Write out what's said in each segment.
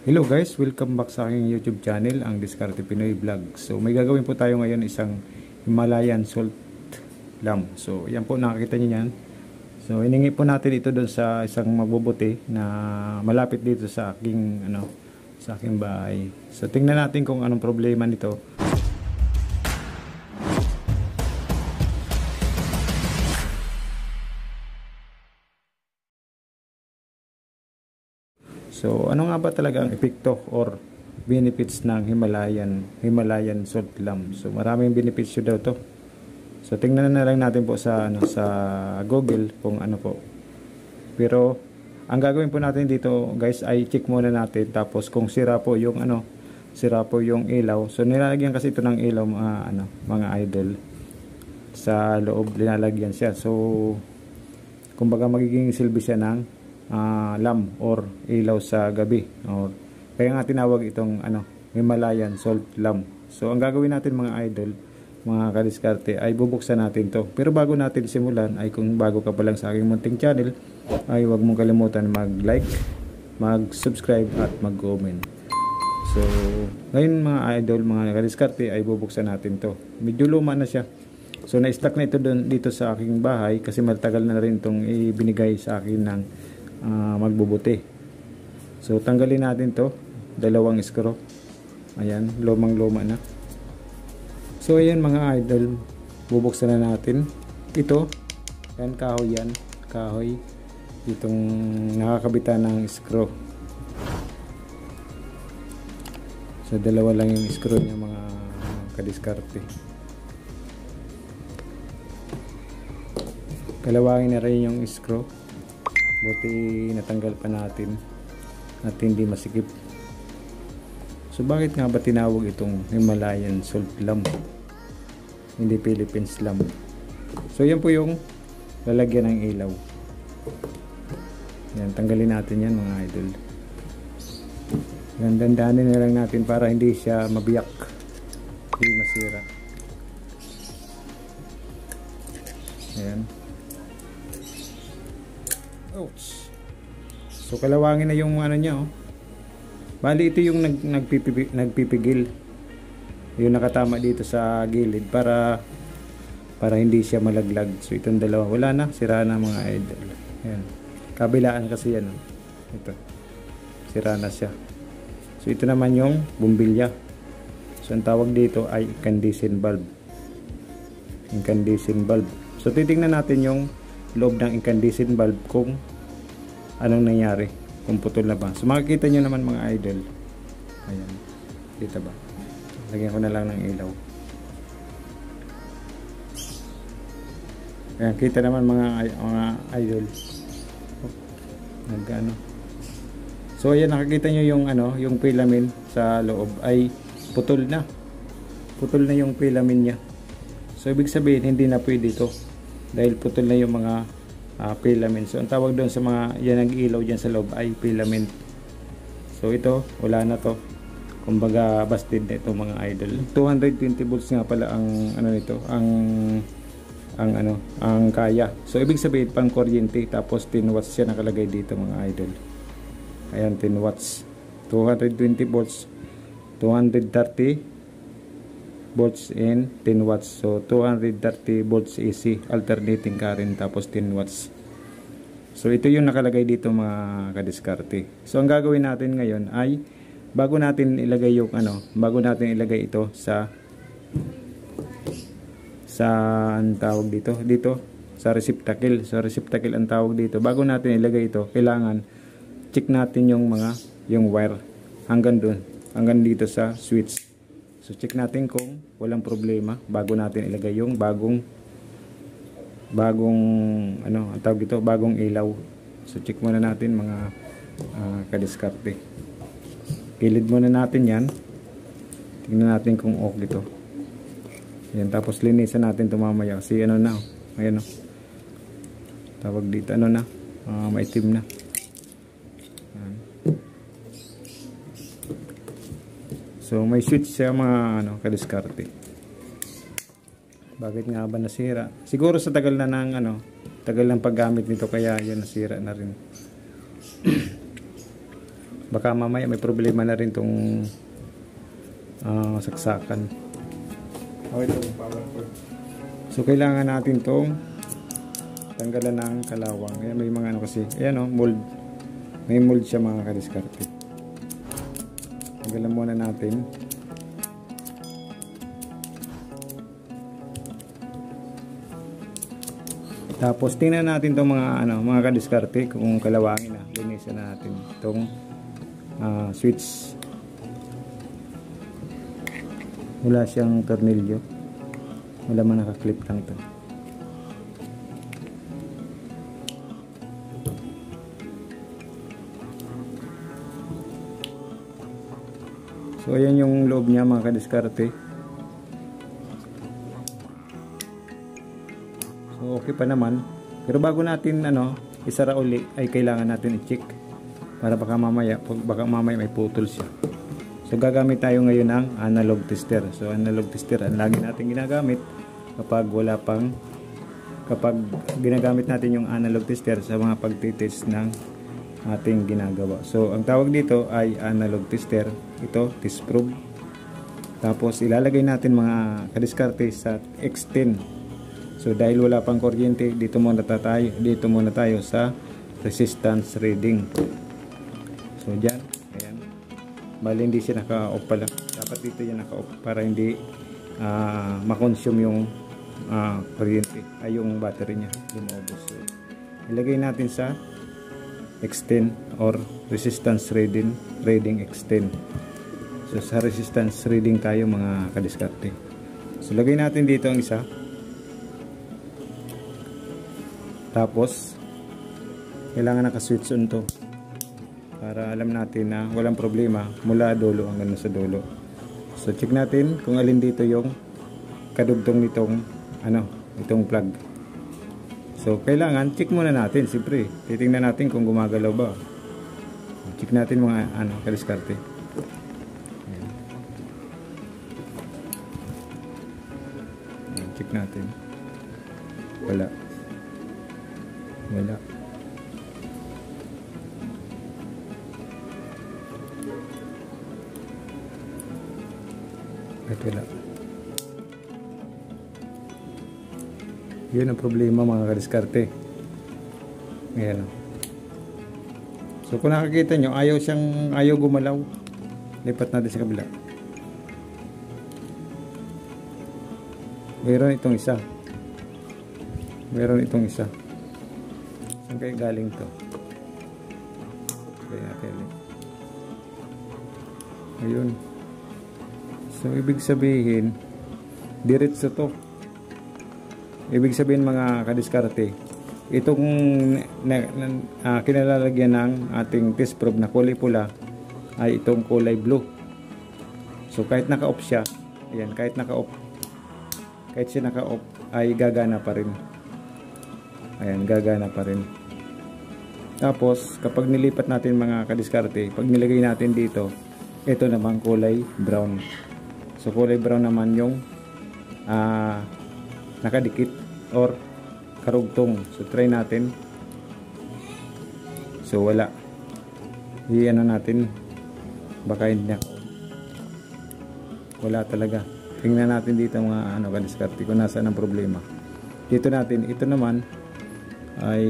Hello guys, welcome back sa aking YouTube channel, ang Diskarte Pinoy Vlog. So may gagawin po tayo ngayon, isang Himalayan salt lamb. So yan po, nakakita niyo yan. So hiningi po natin ito doon sa isang magbubuti na malapit dito sa aking sa aking bahay. So tingnan natin kung anong problema nito. So, ano nga ba talaga ang epekto or benefits ng Himalayan salt lamb? So, maraming benefits daw to. So, tingnan na lang natin po sa sa Google kung ano po. Pero ang gagawin po natin dito, guys, ay check muna natin, tapos kung sira po yung ilaw. So, nilalagyan kasi ito ng ilaw, mga idol. Sa loob linalagyan siya. So, kumbaga magiging silbi siya ng lamp or ilaw sa gabi, or kaya nga tinawag itong Himalayan salt lamp. So ang gagawin natin, mga idol, mga kadiskarte, ay bubuksan natin to. Pero bago natin simulan, ay kung bago ka pa lang sa aking munting channel, ay huwag mong kalimutan mag-like, mag-subscribe at mag-comment. So ngayon, mga idol, mga kadiskarte, ay bubuksan natin to. Medyo luma na siya. So na-stuck na ito dito sa aking bahay kasi matagal na rin itong ibinigay sa akin ng magbubuti. So tanggalin natin to, dalawang screw. Ayan, lumang luma na. So ayan, mga idol, bubuksan na natin ito. Yan, kahoy itong nakakabitan ng screw. So dalawa lang yung screw niya, mga kadiskarte. Kalawangin na rin yung screw. Buti natanggal pa natin at hindi masikip. So bakit nga ba tinawag itong Himalayan salt lamb, hindi Philippines lamb? So yan po yung lalagyan ng ilaw. Yan, tanggalin natin yan, mga idol. Yan, dandanin na lang natin para hindi siya mabiyak, hindi masira. Ayan. Ouch. So kalawangin na yung niya, oh. Bali ito yung nagpipigil. Yung nakatama dito sa gilid para hindi siya malaglag. So itong dalawa, wala na, sira na, mga idol. Ayan. Kabilaan kasi yan, oh. Ito. Sira na siya. So ito naman yung bumbilya. So ang tawag dito ay incandescent bulb. Incandescent bulb. So titingnan natin yung loob ng incandescent bulb kung anong nangyari, kung putol na ba. So makikita nyo naman, mga idol. Ayan, dito ba, lagyan ko na lang ng ilaw. Ayan, kita naman, mga idol. So ayan, nakikita nyo yung yung filament sa loob ay putol na yung filament nya. So ibig sabihin, hindi na pwede ito dahil putol na yung mga filament. So ang tawag doon sa mga yan nag-ilaw dyan sa loob ay filament. So ito, wala na to, kumbaga busted na ito, mga idol. 220 volts nga pala ang nito, ang kaya. So ibig sabihin, pang kuryente, tapos 10 watts siya nakalagay dito, mga idol. Ayan, 10 watts, 220 volts, 230 volts and 10 watts. So 230 volts AC alternating current, tapos 10 watts. So ito yung nakalagay dito, mga kadiskarte. So ang gagawin natin ngayon ay bago natin ilagay ito sa ang tawag dito sa receptacle. So receptacle ang tawag dito. Bago natin ilagay ito, kailangan check natin yung wire hanggang dito sa switch. So check natin kung walang problema bago natin ilagay yung bagong ang tawag dito, bagong ilaw. So check muna natin, mga kadiskarte. Kilid muna natin yan. Tingnan natin kung okay ito. Yan, tapos linisan natin ito mamaya kasi ayan, tawag dito, maitim na. So may switch siya, mga kadiskarte. Bakit nga ba nasira? Siguro sa tagal ng paggamit nito, kaya yun nasira na rin. Baka mamaya may problema na rin tong saksakan. Power cord. So kailangan natin tong tanggalan ng kalawang. Ayan, may mga ano kasi. Ayan o, mold. May mold siya mga kadiskarte. Tanggalan muna natin. Tapos tingnan natin itong mga kadiskarte kung kalawangin na. Linisan na natin itong switch. Wala siyang tornilyo. Wala man nakaklip lang to. So ayan yung loob niya mga kadiskarte. So okay pa naman. Pero bago natin isara uli ay kailangan natin i-check para baka mamaya may putol siya. So gagamit tayo ngayon ng analog tester. So analog tester ang lagi natin ginagamit kapag ginagamit natin yung analog tester sa mga pagtitest ng ating ginagawa. So ang tawag dito ay analog tester. Ito test probe. Tapos ilalagay natin mga kadiskarte sa X10. So dahil wala pang kuryente, dito muna tayo sa resistance reading. So diyan, ayan. Bali hindi siya naka-off pala. Dapat dito yan naka-off para hindi ma-consume yung kuryente ay yung battery niya, lumaubos. So ilagay natin sa X10 or resistance reading X10. So sa resistance reading tayo mga kadiskarte. So lagay natin dito ang isa. Tapos kailangan naka-switch on to para alam natin na walang problema mula dulo hanggang sa dulo. So check natin kung alin dito yung kadugtong nitong itong plug. So kailangan check muna natin, siyempre. Titingnan natin kung gumagalaw ba. Check natin mga kadiskarte. Ayan. Ayan, check natin. Wala. At wala. Yun ang problema mga kadiskarte. Ayan. So kung nakakita nyo, ayaw gumalaw. Lipat natin sa kabila. Meron itong isa. Saan kayo galing to? Kaya natin. Ayun. So ibig sabihin diretso to. Ibig sabihin mga kadiskarte, itong kinalalagyan ng ating test probe na kulay pula ay itong kulay blue. So kahit naka-off siya, ayan, kahit siya naka-off ay gagana pa rin. Ayan, gagana pa rin. Tapos kapag nilipat natin mga kadiskarte, pag nilagay natin dito, ito naman kulay brown. So kulay brown naman yung nakadikit or karugtong. So try natin. So wala. Iyan natin. Baka hindi na. Wala talaga. Tingnan natin dito mga kadiskarte kung nasaan ang problema. Dito natin, ito naman ay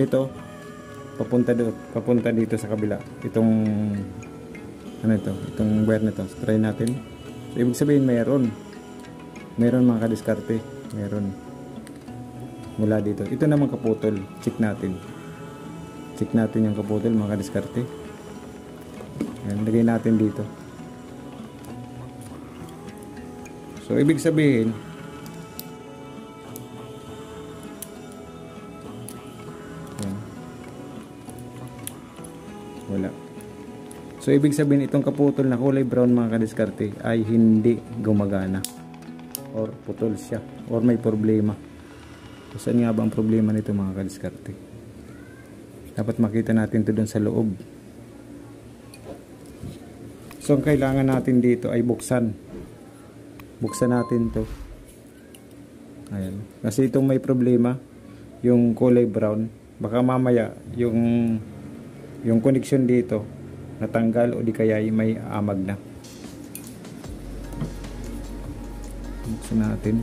ito papunta dito sa kabila. Itong itong wire na to. Try natin. So, ibig sabihin meron mga kadiskarte. Meron. Mula dito. Ito naman kaputol. Check natin yung kaputol mga kadiskarte. Ayan, lagay natin dito. So ibig sabihin wala. So ibig sabihin itong kaputol na kulay brown mga kadiskarte ay hindi gumagana or putol siya or may problema. So saan nga ba ang problema nito mga kadiskarte? Dapat makita natin ito dun sa loob. So ang kailangan natin dito ay buksan natin to. Ayan. Kasi itong may problema yung kulay brown, baka mamaya yung connection dito natanggal o di kaya may amag na. Buksan natin.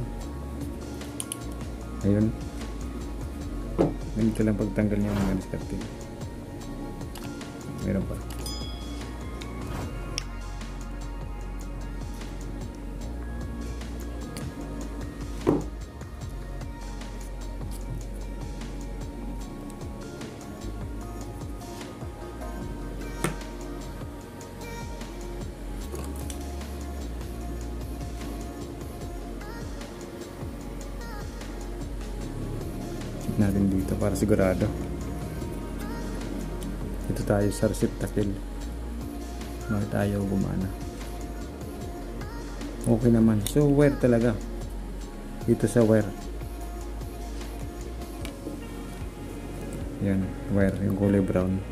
Ayun. Ganito lang pagtanggal niya mga diskarte. Meron pa. Natin dito para sigurado. Ito tayo sa receptacle. Bakit ayaw gumana? Okay naman. So wire talaga. Dito sa wire. Yan, wire yung kulay brown.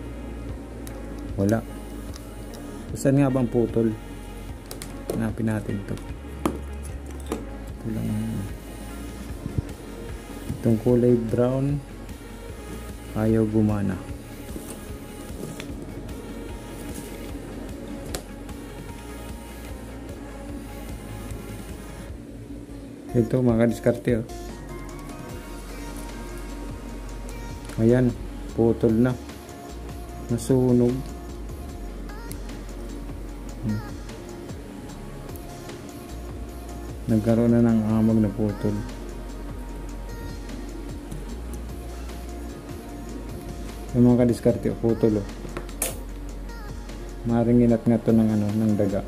Wala. Saan nga bang putol? Hanapin natin to. Ito lang. Itong kulay brown ayaw gumana. Ito mga diskarte, oh. Ayan, putol na, nasunog. Nagkaroon na ng amag na putol. Yung mga kadiskarte, putol, oh. Maring inat-ngat to ng ng daga.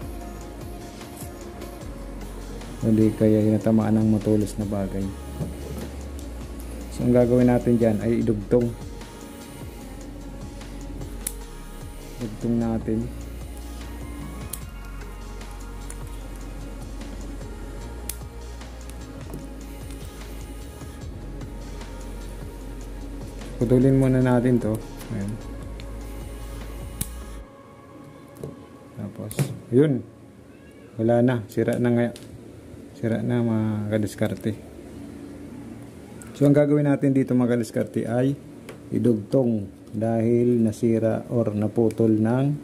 Hindi kaya hinatamaan ng matulis na bagay. So ang gagawin natin dyan ay idugtong. Idugtong natin. Putulin muna natin to. Ayan. Tapos, yun. Wala na. Sira na nga. Sira na mga kadiskarte. So, ang gagawin natin dito mga kadiskarte ay idugtong dahil nasira or naputol ng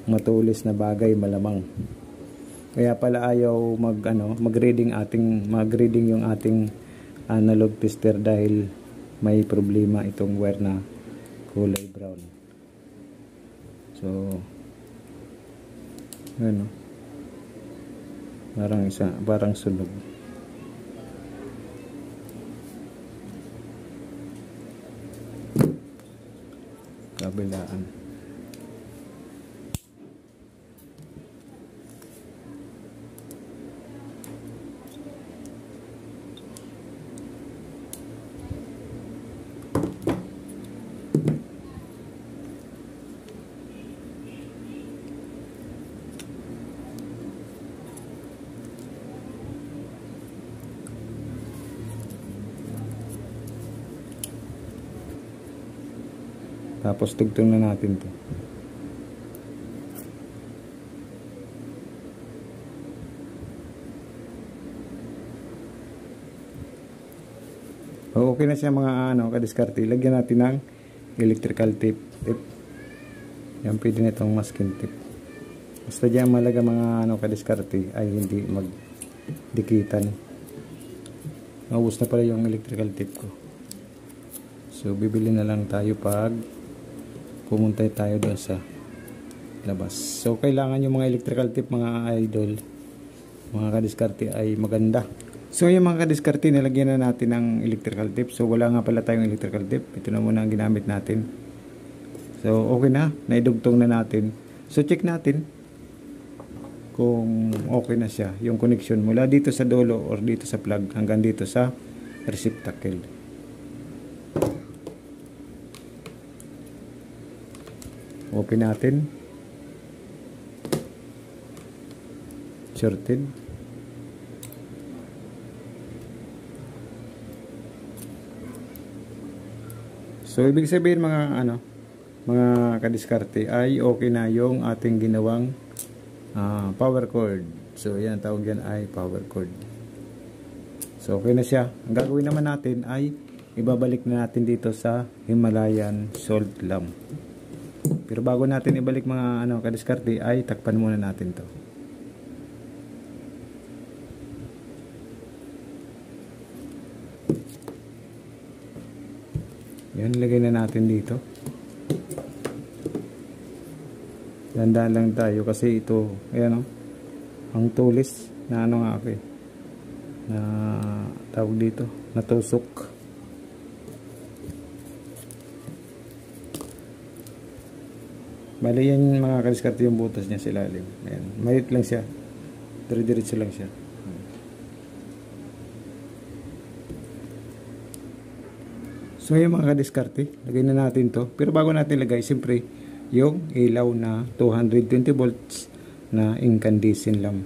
matulis na bagay malamang. Kaya pala ayaw mag-reading yung ating analog tester dahil may problema itong wire na kulay brown. So, ano, parang sunog. Kabilaan. Tapos tugtong na natin to. Okay na siya mga kadiskarte. Lagyan natin ng electrical tape. Yan, pwede na itong masking tape. Basta dyan malaga mga kadiskarte ay hindi magdikitan. Naubos na pala yung electrical tape ko. So bibili na lang tayo pag pumunta tayo doon sa labas. So kailangan yung mga electrical tape mga idol, mga kadiskarte ay maganda. So yung mga kadiskarte, nilagyan na natin ng electrical tape. So wala nga pala tayong electrical tape. Ito na muna ang ginamit natin. So okay na, naidugtong na natin. So check natin kung okay na siya yung connection mula dito sa dulo or dito sa plug hanggang dito sa receptacle. Open natin. Shorted. So ibig sabihin mga kadiskarte ay okay na yung ating ginawang power cord. So yan tawag yan ay power cord. So So okay na siya. Ang gagawin naman natin ay ibabalik na natin dito sa Himalayan salt lamp. Pero bago natin ibalik mga kadiskarte ay takpan muna natin to. Yan, lagay na natin dito. Dandan lang tayo kasi ito, ayan ang tulis na nga ako na tawag dito, natusok. Bali yan mga kadiskarte yung butas niya sa ilalim. Ayan, maliit lang siya. Dire-diretso lang siya. So yung mga kadiskarte, lagay na natin to. Pero bago natin lagay, siyempre yung ilaw na 220 volts na incandescent lamp.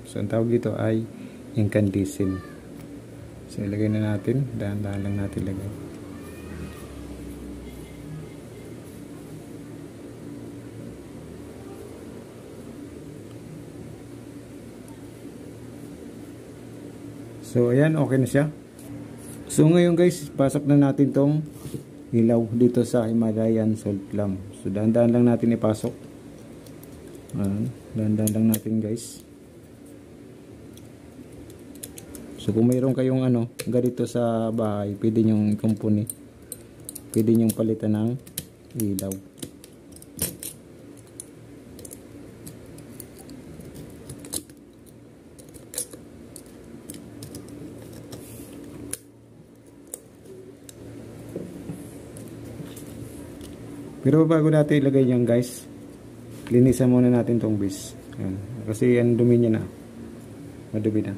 So ang tawag dito ay incandescent. So ilagay na natin, dahan-dahan lang natin lagay. So ayan, okay na siya. So ngayon guys, pasok na natin tong ilaw dito sa Himalayan salt lamp. So dahan-dahan lang natin ipasok. Dahan-dahan lang natin guys. So kung mayroon kayong ganito sa bahay, pwede nyong kumpuni. Pwede nyong palitan ng ilaw. Pero bago natin ilagay yan guys, linisan muna natin tong base. Ayan. Kasi yan dumi niya na. Madumi na.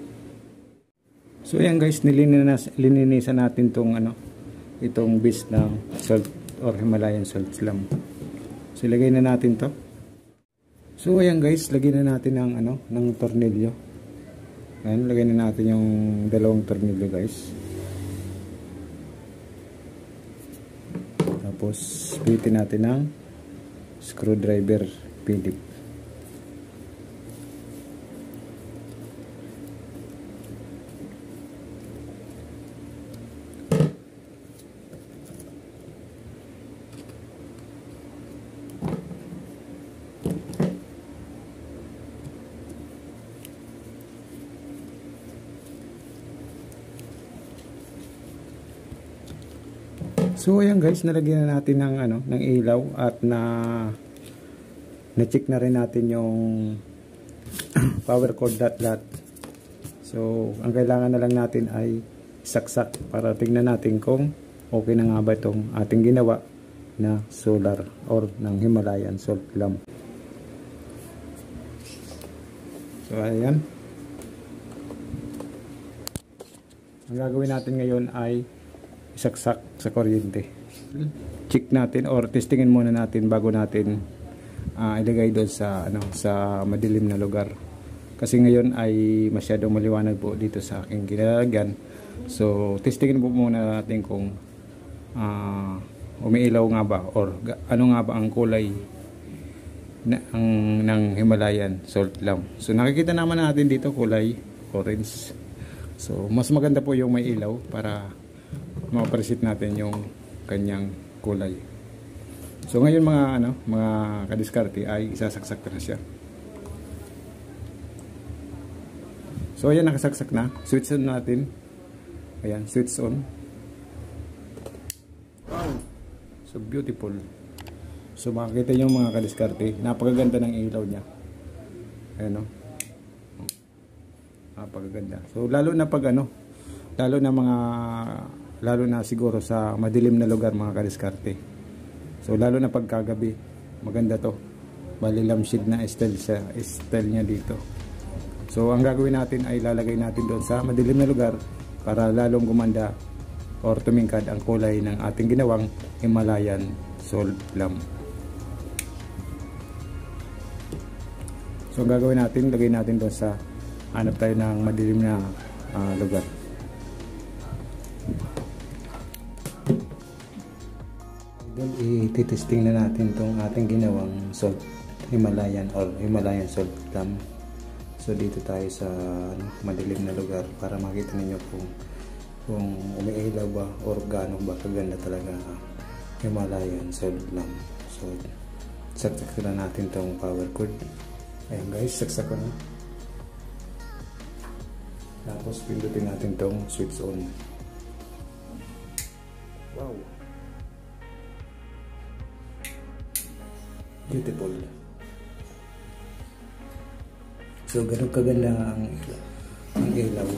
So ayan guys, nilinisan natin tong itong base ng salt or Himalayan salt lamp. So ilagay na natin to. So ayan guys, lagyan na natin ng tornilyo. Ayan, lagay na natin yung dalawang tornilyo guys. Tapos pitin natin ng screwdriver Philip. So ayan guys, nalagyan na natin ng ilaw at na-check na rin natin yung power cord dot. So ang kailangan na lang natin ay saksak para tingnan natin kung okay na nga ba itong ating ginawa na solar or ng Himalayan salt lamp. So ayan. Ang gagawin natin ngayon ay isaksak sa kuryente. Check natin or testingin muna natin bago natin ilagay doon sa sa madilim na lugar. Kasi ngayon ay masyadong maliwanag po dito sa aking ginalagyan. So testingin po muna natin kung umiilaw nga ba or ano nga ba ang kulay ng Himalayan salt lamp. So nakikita naman natin dito kulay orange. So mas maganda po yung may ilaw para ma-appreciate natin yung kanyang kulay. So ngayon mga kadiskarte ay isasaksak na siya. So ayan, nakasaksak na. Switch on natin. Ayan, switch on. Wow! So beautiful. So makikita nyo mga kadiskarte, napakaganda ng ilaw niya. Ayan napakaganda. So lalo na pag lalo na siguro sa madilim na lugar mga kadiskarte. So lalo na pagkagabi, maganda to. Bali lampshade na style niya dito. So ang gagawin natin ay lalagay natin doon sa madilim na lugar para lalong gumanda or tumingkad ang kulay ng ating ginawang Himalayan salt lamp. So ang gagawin natin, lagay natin doon sa hanap tayo ng madilim na lugar. Ititesting na natin itong ating ginawang salt Himalayan or Himalayan salt lamp. So dito tayo sa madilim na lugar para makita ninyo kung kung umiilaw ba or gaano ba kaganda talaga ang Himalayan salt lamp. So saksak na natin tong power cord. Ayan guys, saksak ko na. Tapos pindutin natin tong switch on. Wow, beautiful. So ganun kaganda ang ilaw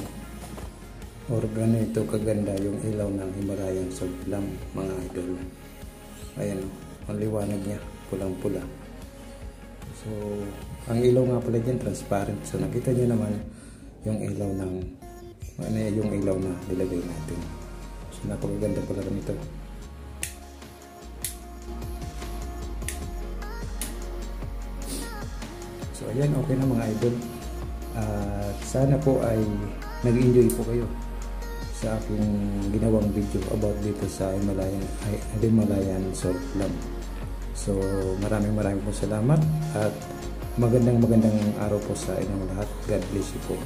or ganito kaganda yung ilaw ng Himalayan salt lamp mga idol. Ayan, ang liwanag niya, pulang pula. So ang ilaw nga pala dyan transparent, so nakita niyo naman yung ilaw ng yung ilaw na nilagay natin. So napakaganda pala nito. So ayan, okay na mga idol. Sana po ay nag-enjoy po kayo sa aking ginawang video about dito sa Himalayan salt lamp. So maraming po salamat at magandang araw po sa inyong lahat. God bless you po.